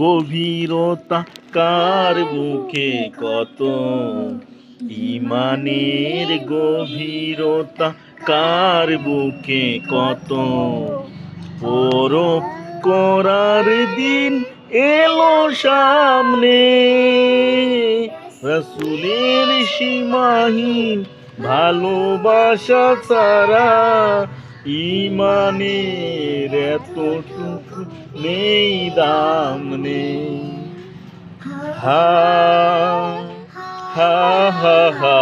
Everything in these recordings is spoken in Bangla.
গভীরতা কার বুকে কত, ইমানের গভীরতা কার বুকে কত। পরখ করার দিন এলো সামনে, রাসূলের সীমাহীন ভালোবাসা ছাড়া ইমানের এতটুকু নেই দাম নেই। হা হা হা হা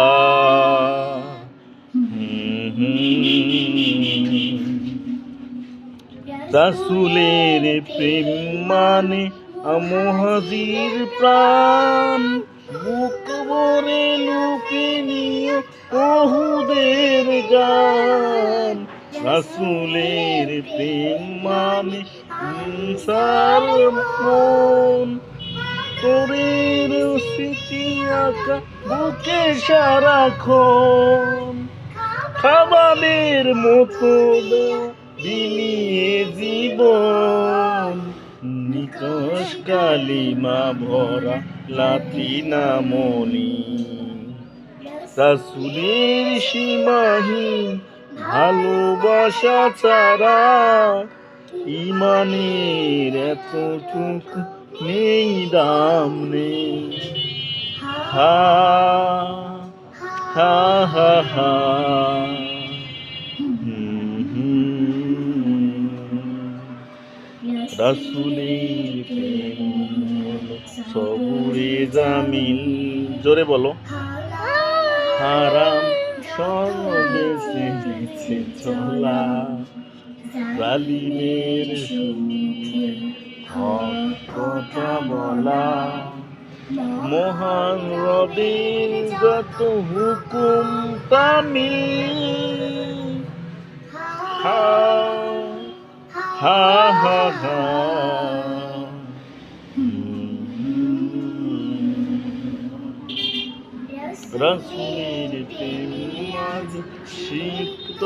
রাসূলের প্রেম মানে মুহাজির প্রাণ, বুক ভরে লুকে নিয়ে ওহুদের গান। রাসূলের প্রেম মানে ইনসার মন, তোরের স্মৃতি আঁকা বুকে সারাক্ষণ। খাবারের মতো বিলিয়ে জীবন, নিকশ কালিমা ভরা লাতিনা মনি। রাসূলের সীমাহীন ভালোবাসা ছাড়া ইমানের এতটুকু নেই দাম নেই। হা হা হা হা রাসূলের প্রেম সবুরে জামিল। জোরে বলো। হারাম সর্বদেশে দিচ্ছে চলা, জালিমের সুখে হক কথা বলা। মহান রবের যত হুকুম তামিল। হা হা হা হা রাসূলের প্রেম মাঝে সিক্ত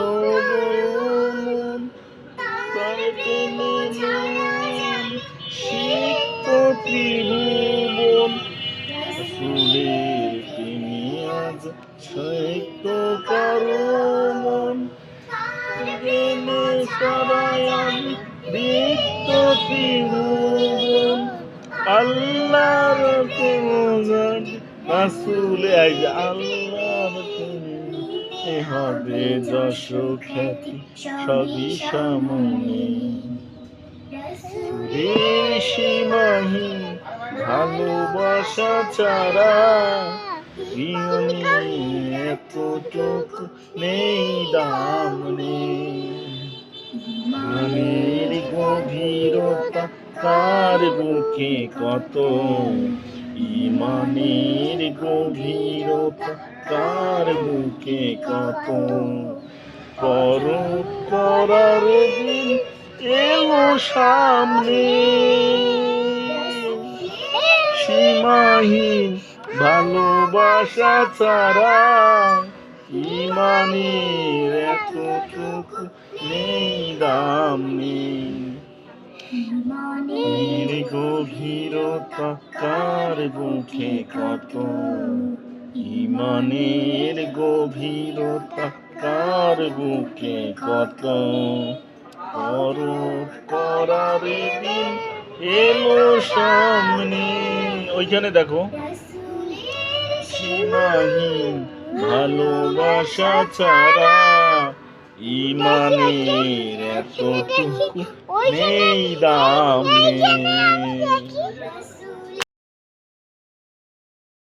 মন, তার প্রেমে সিক্ত ত্রিভুবন। রাসূলের প্রেমে আজ সিক্ত কারো মন, প্রেমে সরায় রিক্ত ত্রিভুবন। আল্লাহর প্রেম রাসূলে আল্লাহর প্রেমে হবে যশ খ্যাতি সবই সামনে। রাসূলের সীমাহীন ভালোবাসা ছাড়া ইমানের এতটুকু নেই দাম নেই। ইমানের গভীরতা কার বুকে কত, ইমানের গভীরতা কার বুকে কত। পরখ করার দিন এলো সামনে, সীমাহীন ভালোবাসা ছাড়া ইমানের এতটুকু নেই দাম নেই। ইমানের গভীরতা কার বুকে কত, ইমানের গভীরতা কার বুকে কত। পরখ করার দিন এলো সামনে। ওইখানে দেখো, সীমাহীন ভালোবাসা ছাড়া ইমানের এতটুকু নেই দাম নেই।